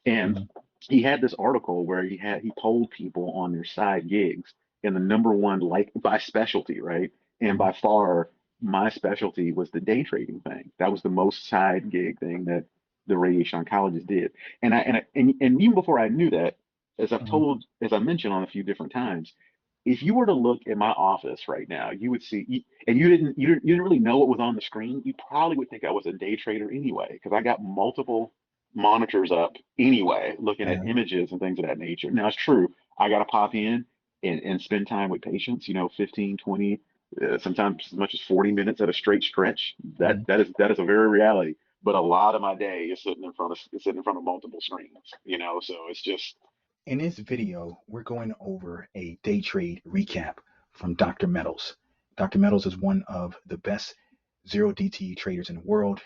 And Mhm. he had this article where he polled people on their side gigs, and the number one, like, by specialty, right? And Mhm. by far, my specialty was the day trading thing. That was the most side gig thing that the radiation oncologist did. And even before I knew that, Mhm. as I mentioned on a few different times, if you were to look at my office right now, you would see, and you didn't really know what was on the screen. You probably would think I was a day trader anyway, because I got multiple monitors up anyway, looking at Uh-huh. images and things of that nature. Now it's true, I got to pop in and spend time with patients, 15, 20, sometimes as much as 40 minutes at a straight stretch. That Mhm. that is a very reality. But a lot of my day is sitting in front of multiple screens, so it's just. In this video, we're going over a day trade recap from Dr. Metals. Dr. Metals is one of the best zero DTE traders in the world,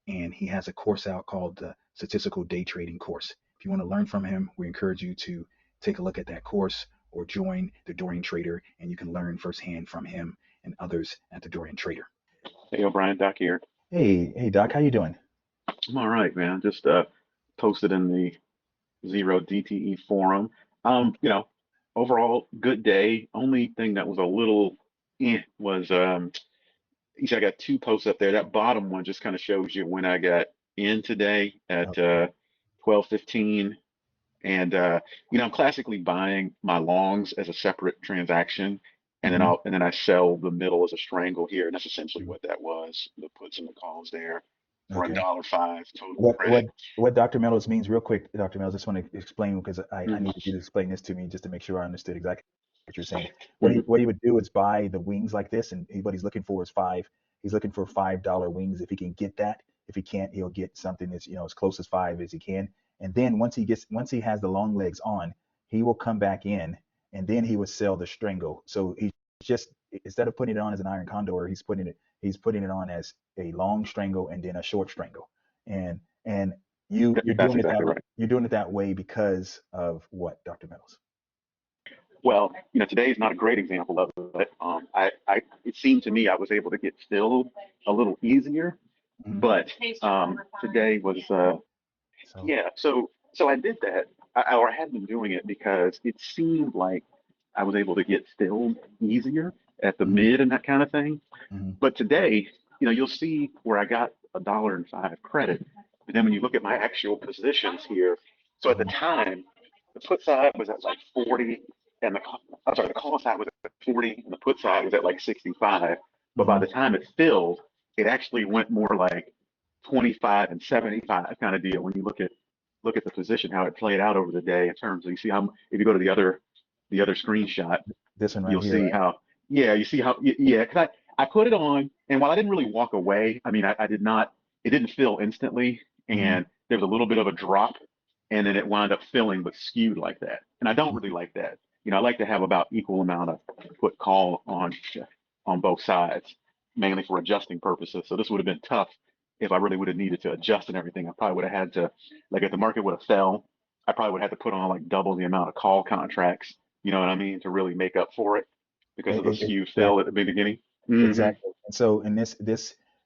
and he has a course out called the Statistical Day Trading Course. If you want to learn from him, we encourage you to take a look at that course or join the Dorian Trader, and you can learn firsthand from him and others at the Dorian Trader. Hey, O'Brien, Doc here. Hey, Doc, how you doing? I'm all right, man. Just posted in the Zero DTE forum. Overall good day. Only thing that was a little was you see I got two posts up there. That bottom one just kind of shows you when I got in today at Okay. 12:15. And I'm classically buying my longs as a separate transaction, and then Mm-hmm. I sell the middle as a strangle here, and that's essentially what that was. The puts and the calls there for a Okay. dollar five total What credit. what what Dr. Mellos means, real quick, Dr. Mellos, just want to explain because I Mhm, needed you to explain this to me just to make sure I understood exactly what you're saying. What he mhm. what he would do is buy the wings like this, and what he's looking for is five. He's looking for $5 wings. If he can get that, if he can't, he'll get something that's as close as five as he can. And then once he has the long legs on, he will come back in, and then he would sell the strangle. So he just instead of putting it on as an iron condor, he's putting it on as a long strangle and then a short strangle. And you're That's doing it that exactly right. you're doing it that way because of what, Dr. Meadows? Well, today is not a great example of it. It seemed to me I was able to get filled a little easier, Hmm. but today was, So. yeah. So I did that, or I had been doing it because it seemed like I was able to get filled easier at the Hmm. mid and that kind of thing. Hmm. But today, you'll see where I got $1.05 credit. But then when you look at my actual positions here, so at the Hmm. time, the put side was at like 40, and I'm sorry, the call side was at 40, and the put side was at like 65. But by Hmm. the time it filled, it actually went more like 25 and 75 kind of deal. When you look at the position, how it played out over the day in terms of, you see how, if you go to the other screenshot, This one right you'll here, see right? how, yeah, you see how, yeah, because I put it on, and while I didn't really walk away, I mean, I did not, it didn't fill instantly, Hmm. and there was a little bit of a drop, and then it wound up filling, but skewed like that. And I don't really like that. I like to have about equal amount of put call on both sides, mainly for adjusting purposes. So this would have been tough if I really would have needed to adjust and everything. I probably would have had to, like, if the market would have fell, I probably would have had to put on like double the amount of call contracts, you know what I mean, to really make up for it because of the skew fill at Exactly. the beginning. Hmm. Exactly. And so in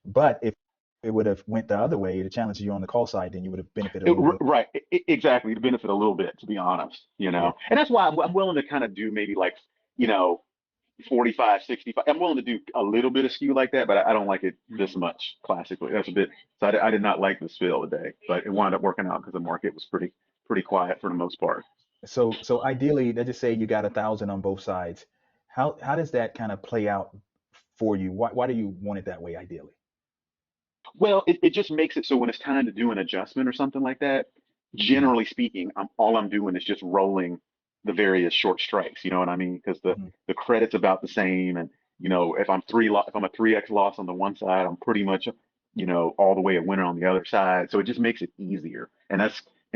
but if it would have went the other way, the challenge you on the call side, then you would have benefited a little bit. Right, exactly. To benefit a little bit, to be honest, Yeah. and that's why I'm willing to kind of do maybe like, you know, 45, 65. I'm willing to do a little bit of skew like that, but I don't like it this much classically. That's a bit, so I did not like the spill today, but it wound up working out because the market was pretty quiet for the most part. So ideally, let's just say you got 1,000 on both sides. How does that kind of play out for you? Why do you want it that way ideally? Well, it just makes it so when it's time to do an adjustment or something like that, Mhm. generally speaking, all I'm doing is just rolling the various short strikes. You know what I mean? Because Mhm. the credit's about the same, and if I'm a 3x loss on the one side, I'm pretty much all the way a winner on the other side. So it just makes it easier, and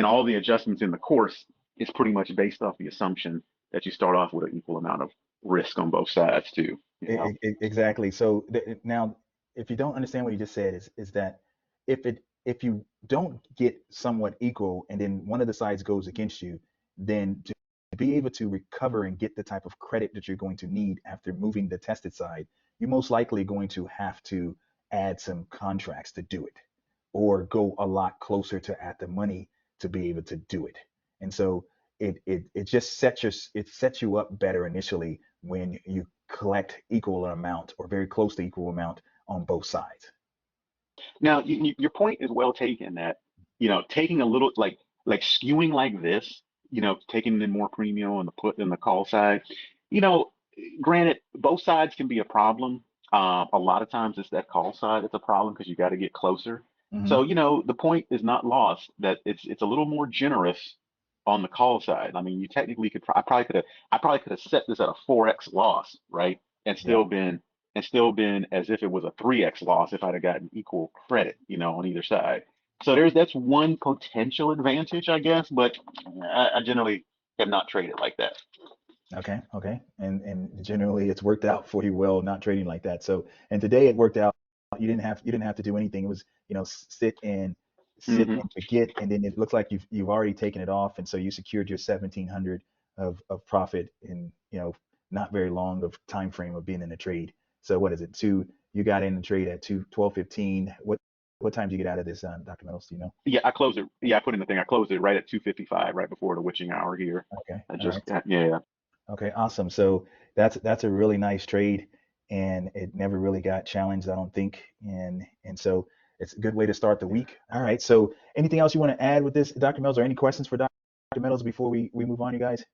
all the adjustments in the course is pretty much based off the assumption that you start off with an equal amount of risk on both sides too. Exactly. So now, if you don't understand what you just said, is that if you don't get somewhat equal, and then one of the sides goes against you, then to be able to recover and get the type of credit that you're going to need after moving the tested side, you're most likely going to have to add some contracts to do it, or go a lot closer to at the money to be able to do it. And so it just sets you up better initially when you collect equal amount or very close to equal amount on both sides. Now, your point is well taken that, taking a little like skewing like this, taking in more premium on the put than the call side, you know, granted, both sides can be a problem. A lot of times it's that call side that's a problem because you got to get closer. Hmm. So, the point is not lost that it's a little more generous on the call side. I mean, you technically could, I probably could have set this at a 4x loss, right? And Yeah. still been as if it was a 3x loss if I'd have gotten equal credit, on either side. So that's one potential advantage, I guess, but I generally have not traded like that. Okay. Okay. And generally it's worked out for you well, not trading like that. So, and today it worked out. You didn't have to do anything. It was, sit Hmm. and forget, and then it looks like you've already taken it off, and so you secured your 1700 of profit in, not very long of time frame of being in the trade. So what is it? You got in the trade at 12:15. What time did you get out of this, Dr. Metals? Do you know? Yeah, I closed it. Yeah, I put in the thing. I closed it right at 2:55, right before the witching hour here. Okay. I All just, right. yeah. Okay, awesome. So that's a really nice trade, and it never really got challenged, I don't think. And so it's a good way to start the week. All right. So anything else you want to add with this, Dr. Mills, or any questions for Dr. Mills before we move on, you guys?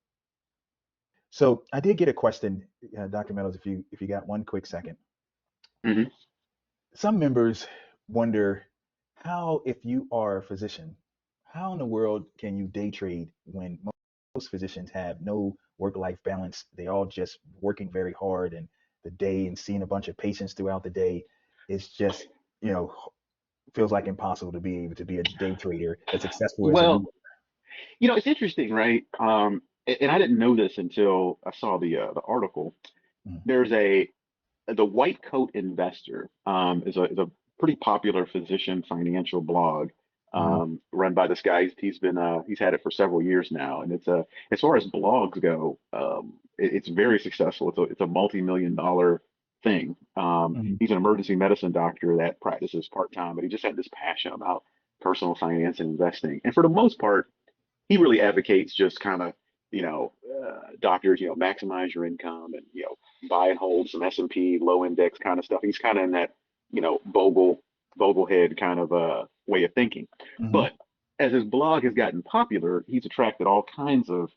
So I did get a question, Dr. Mills, if you got one quick second. Hmm. Some members wonder how, if you are a physician, how in the world can you day trade when most physicians have no work-life balance? They all just working very hard and the day and seeing a bunch of patients throughout the day. It's just, you know, feels like impossible to be able to be a day trader as successful as Well, you it's interesting, right? And I didn't know this until I saw the article. are. There's the White Coat Investor is a pretty popular physician financial blog Mm-hmm. run by this guy. He's had it for several years now, and as far as blogs go, it's very successful. It's a multi-million dollar thing. Mm-hmm. He's an emergency medicine doctor that practices part time, but he just had this passion about personal finance and investing. And for the most part, he really advocates just kind of, doctors, maximize your income and, buy and hold some S&P low index kind of stuff. He's kind of in that, Bogle head kind of way of thinking. Mm-hmm. But as his blog has gotten popular, he's attracted all kinds of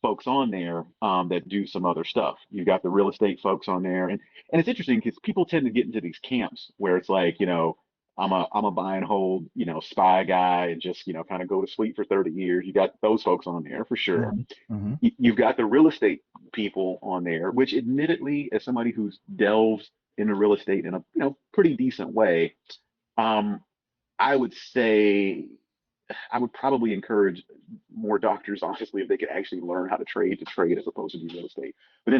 folks on there that do some other stuff. You've got the real estate folks on there, and it's interesting because people tend to get into these camps where it's like, I'm a buy and hold, spy guy, and just kind of go to sleep for 30 years. You got those folks on there for sure. Mm-hmm. Mm-hmm. You've got the real estate people on there, which admittedly, as somebody who's delved into real estate in a pretty decent way, um, I would say I would probably encourage more doctors, honestly, if they could actually learn how to trade as opposed to do real estate. But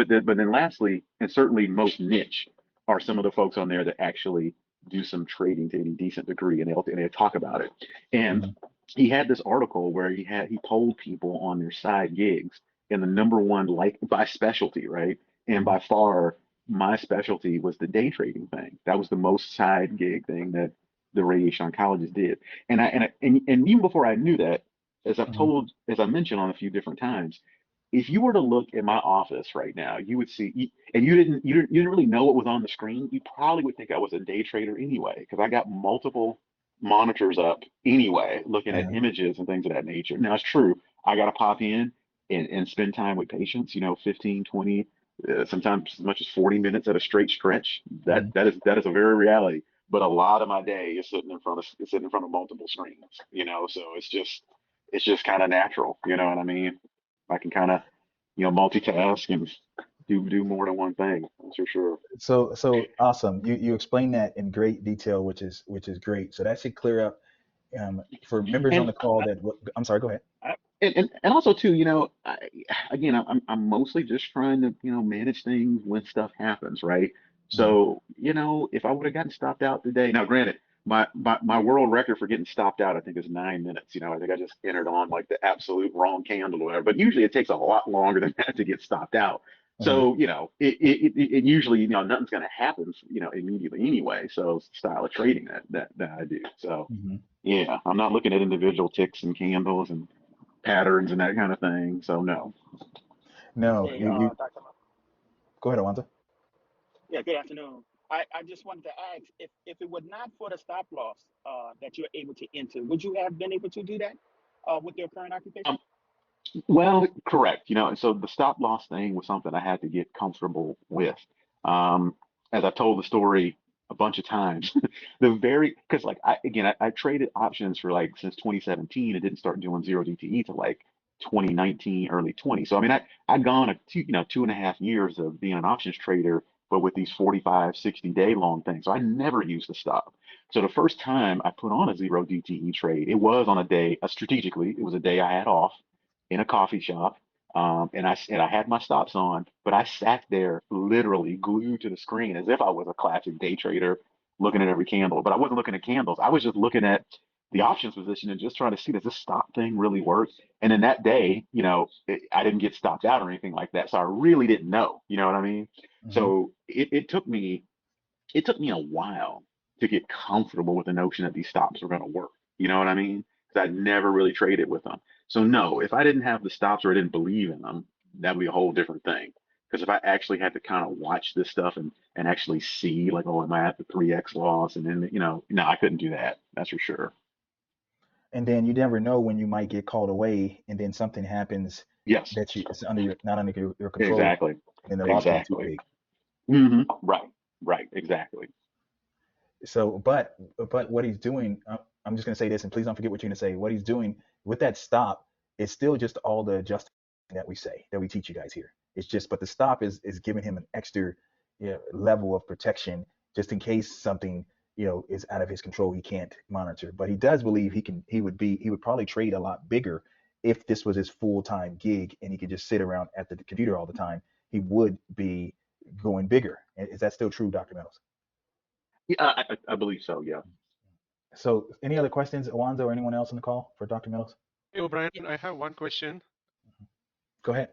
then lastly, and certainly most niche, are some of the folks on there that actually do some trading to any decent degree, and they'll talk about it. And Mm-hmm. he had this article where he polled people on their side gigs, and the number one, like, by specialty, right? And Mm-hmm. by far, my specialty was the day trading thing. That was the most side gig thing that the radiation oncologist did. And even before I knew that, Mm-hmm. as I mentioned on a few different times, if you were to look at my office right now, you would see, and you didn't really know what was on the screen. You probably would think I was a day trader anyway, because I got multiple monitors up anyway, looking at Uh-huh. images and things of that nature. Now it's true, I got to pop in and spend time with patients, 15, 20, sometimes as much as 40 minutes at a straight stretch. That Mm-hmm. that is a very reality. But a lot of my day is sitting in front of multiple screens, so it's just kind of natural, you know what I mean? I can kind of, multitask and do more than one thing. That's for sure. So awesome. You explained that in great detail, which is great. So that should clear up for members on And the call that. I'm sorry. Go ahead. and also too, again, I'm mostly just trying to, manage things when stuff happens, right? Hmm. So, if I would have gotten stopped out today, now granted, my world record for getting stopped out, I think, is 9 minutes. I think I just entered on like the absolute wrong candle or whatever. But usually it takes a lot longer than that to get stopped out. Uh-huh. So, it usually, nothing's going to happen, immediately anyway. So it's the style of trading that I do. So Hmm. yeah, I'm not looking at individual ticks and candles and patterns and that kind of thing. So no. No, Hey, you Dr. go ahead, Alonzo. Yeah, good afternoon. I just wanted to ask if it were not for the stop loss that you're able to enter, would you have been able to do that with your current occupation? Um, Well, correct. And so the stop loss thing was something I had to get comfortable with. Um, as I've told the story a bunch of times, because like I traded options for like since 2017 and didn't start doing zero DTE till like 2019, early 20. So I mean, I'd gone 2.5 years of being an options trader, but with these 45, 60-day long things. So I never used the stop. So the first time I put on a zero DTE trade, it was on a day, strategically, it was a day I had off in a coffee shop. And I had my stops on, but I sat there literally glued to the screen as if I was a classic day trader looking at every candle. But I wasn't looking at candles. I was just looking at the options position and just trying to see, does this stop thing really work? And then that day, I didn't get stopped out or anything like that. So I really didn't know, you know what I mean? Hmm. So it took me a while to get comfortable with the notion that these stops were going to work. You know what I mean? Because I'd never really traded with them. So no, if I didn't have the stops or I didn't believe in them, that would be a whole different thing. Because if I actually had to kind of watch this stuff and actually see like, oh, am I at the 3x loss? And then, no, I couldn't do that. That's for sure. And then you never know when you might get called away, and then something happens Yes, that it's under not under your control, exactly. and then the loss can be too Exactly. big. Right. Right. Exactly. So, but what he's doing, I'm just going to say this, and please don't forget what you're going to say. What he's doing with that stop is still just all the adjusting that we say that we teach you guys here. It's just, but the stop is giving him an extra, level of protection just in case something is out of his control he can't monitor. But he does believe he would probably trade a lot bigger if this was his full-time gig and he could just sit around at the computer all the time. He would be going bigger. Is that still true, Dr. Meadows? Yeah, I believe so. Yeah. So, any other questions, Awanzo, or anyone else on the call for Dr. Mills? Hey, O'Brien, I have one question. Go ahead.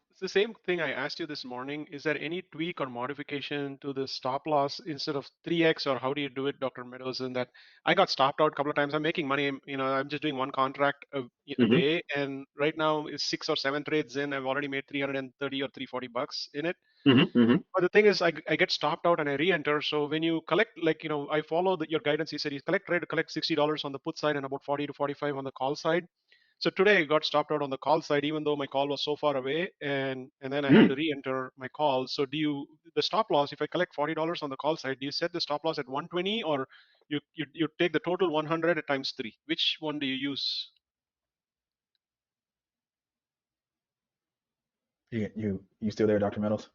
It's the same thing I asked you this morning. Is there any tweak or modification to the stop loss instead of 3x, or how do you do it, Dr. Meadows? In that I got stopped out a couple of times. I'm making money. I'm just doing one contract a hmm day, and right now is 6 or 7 trades in. I've already made 330 or 340 bucks in it. hmm But the thing is, I get stopped out and I re-enter. So when you collect, like, I follow your guidance. You said you try to collect $60 on the put side and about 40 to 45 on the call side. So today I got stopped out on the call side, even though my call was so far away, and then I had to hmm re-enter my call. So the stop loss, if I collect $40 on the call side, do you set the stop loss at 120, or you take the total 100 times three? Which one do you use? You still there, Dr. Mills?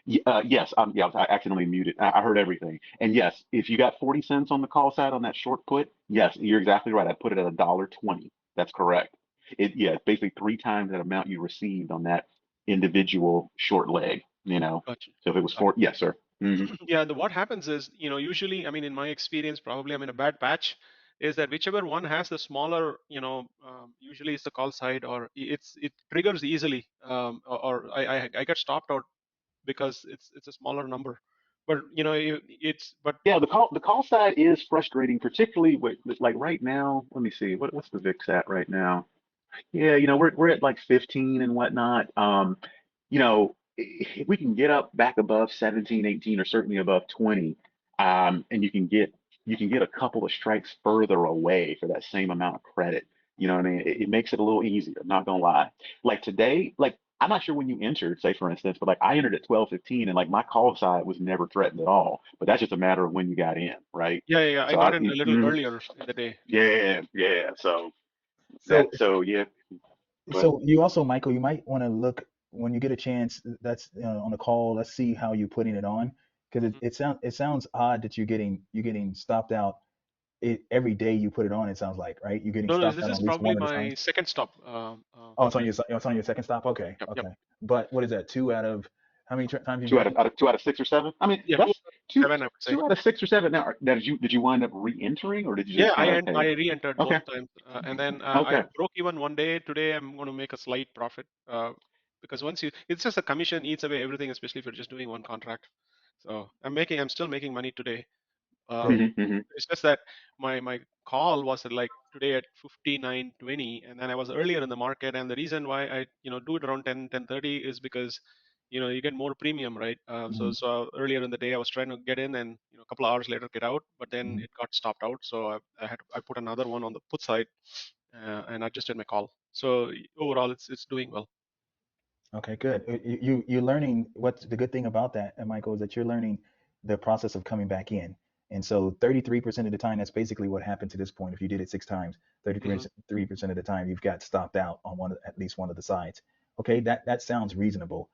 Yes, I accidentally muted. I heard everything. And yes, if you got 40 cents on the call side on that short put, yes, you're exactly right. I put it at $1.20. That's correct. Yeah, it's basically three times that amount you received on that individual short leg. Gotcha. So if it was four, yes, sir. Yeah, what happens is, usually, I mean, in my experience, probably I'm in a bad patch, is that whichever one has the smaller, usually it's the call side, or it triggers easily, or I get stopped out because it's a smaller number. But it's but Yeah, the call side is frustrating, particularly with like right now. Let me see, what's the VIX at right now? Yeah, we're at like 15 and whatnot. If we can get up back above 17, 18, or certainly above 20, and you can get a couple of strikes further away for that same amount of credit. You know what I mean? It makes it a little easier, not gonna lie. Like today, like I'm not sure when you entered, say for instance, but like I entered at 12:15 and like my call side was never threatened at all. But that's just a matter of when you got in, right? yeah, I So I, got in a little mhm. earlier in the day. Yeah, yeah. So So, yeah. But so you also, Michael, you might want to look when you get a chance. That's on the call. Let's see how you're putting it on, because it sounds odd that you're getting stopped out every day you put it on. It sounds like, right? You're getting No, no, stopped this out is at least probably one at a time. my second stop. Oh, it's on your second stop. Okay, Yep, yep. okay. But what is that? Two out of how many times you've two been out in? of, out of two out of six or seven. I mean, Yeah, two that's two seven, I would say. two out of six or seven. Now, did you wind up re-entering or did you Yeah, just kind of I okay, re-entered okay, both times, and then I okay, broke even one day. Today I'm going to make a slight profit. because once you, it's just a commission eats away everything, especially if you're just doing one contract. So I'm still making money today. Good. It's just that my call was at like today at 59.20, and then I was earlier in the market. And the reason why I do it around 10:30 is because you get more premium, right? So Mhm. so earlier in the day I was trying to get in, and a couple of hours later get out, but then Mhm. it got stopped out. So I put another one on the put side, and adjusted my call. So overall, it's doing well. Okay, good. You're learning. What's the good thing about that, Michael, is that you're learning the process of coming back in. And so 33% of the time, that's basically what happened to this point. If you did it 6 times, Hmm. 33% of the time, you've got stopped out on at least one of the sides. Okay, that sounds reasonable.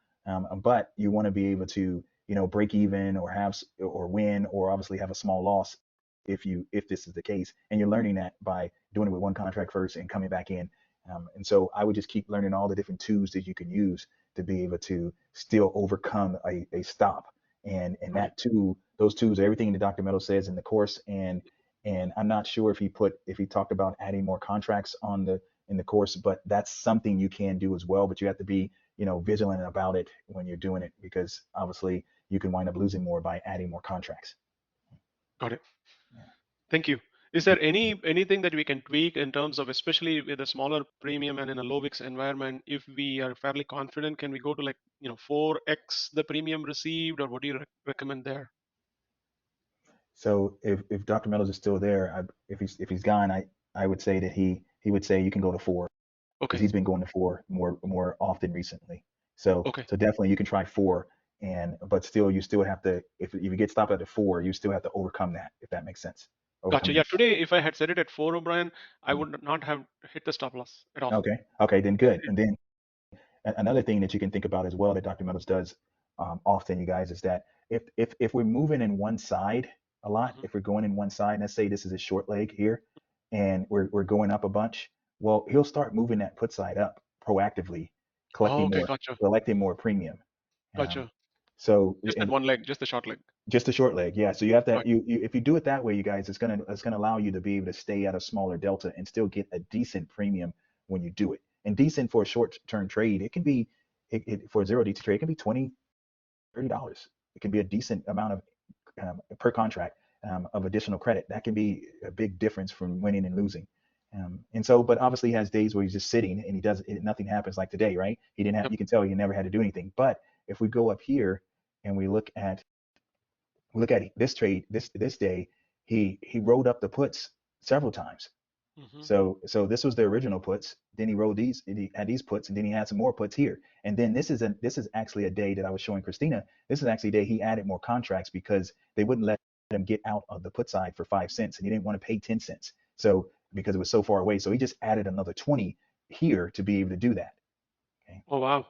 But you want to be able to, break even or or win or obviously have a small loss if this is the case. And you're learning that by doing it with one contract first and coming back in. And so I would just keep learning all the different tools that you can use to be able to still overcome a stop. And Got it. that tool, those tools, everything that Dr. Meadows says in the course, and I'm not sure if he talked about adding more contracts in the course, but that's something you can do as well. But you have to be, vigilant about it when you're doing it, because obviously you can wind up losing more by adding more contracts. Got it. Yeah. Thank you. Is there anything that we can tweak in terms of, especially with a smaller premium and in a low VIX environment, if we are fairly confident, can we go to like 4x the premium received, or what do you recommend there? So if Dr. Meadows is still there, if he's gone, I would say that he would say you can go to 4, because Okay. he's been going to 4 more often recently. So Okay. so definitely you can try 4, but still you still have to, if you get stopped at the 4, you still have to overcome that, if that makes sense. Gotcha. Overcome Yeah. that. Today, if I had set it at 4, O'Brien, I Mhm. would not have hit the stop loss at all. Okay, then good. And then another thing that you can think about as well that Dr. Meadows does often, you guys, is that if we're moving in one side a lot, Hmm. if we're going in one side, let's say this is a short leg here, and we're going up a bunch, well, he'll start moving that put side up proactively, Oh, collecting okay. more Gotcha. collecting more premium. Um, Gotcha. so Just that and one leg, just the short leg. just a short leg, yeah. So you have to Right. if you do it that way, you guys, it's gonna allow you to be able to stay at a smaller delta and still get a decent premium when you do it. And decent for a short term trade, it can be for a 0 DT trade, it can be $20, $30. It can be a decent amount of per contract of additional credit. That can be a big difference from winning and losing. And so, but obviously, he has days where he's just sitting and nothing happens, like today, right? He didn't have. Yep. You can tell he never had to do anything. But if we go up here and we look at this trade, this day, he rolled up the puts several times. Hmm. So this was the original puts. Then he rolled these, and he had these puts, and then he had some more puts here. And then this is actually a day that I was showing Christina. This is actually a day he added more contracts because they wouldn't let him get out of the put side for 5 cents, and he didn't want to pay 10 cents. So because it was so far away, so he just added another 20 here to be able to do that. Okay. Oh, wow.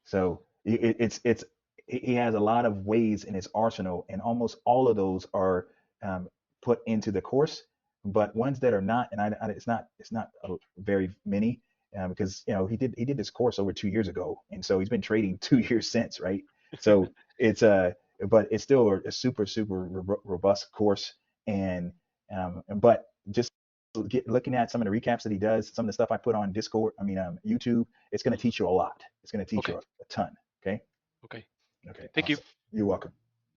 So he has a lot of ways in his arsenal, and almost all of those are put into the course. But ones that are not, and it's not very many, because he did this course over 2 years ago, and so he's been trading 2 years since, right? So it's but it's still a super robust course, but just looking at some of the recaps that he does, some of the stuff I put on Discord, YouTube, it's going to Mhm. teach you a lot. It's going to teach you Okay. a ton. Okay. Okay. Okay. Thank you. Awesome. You're welcome.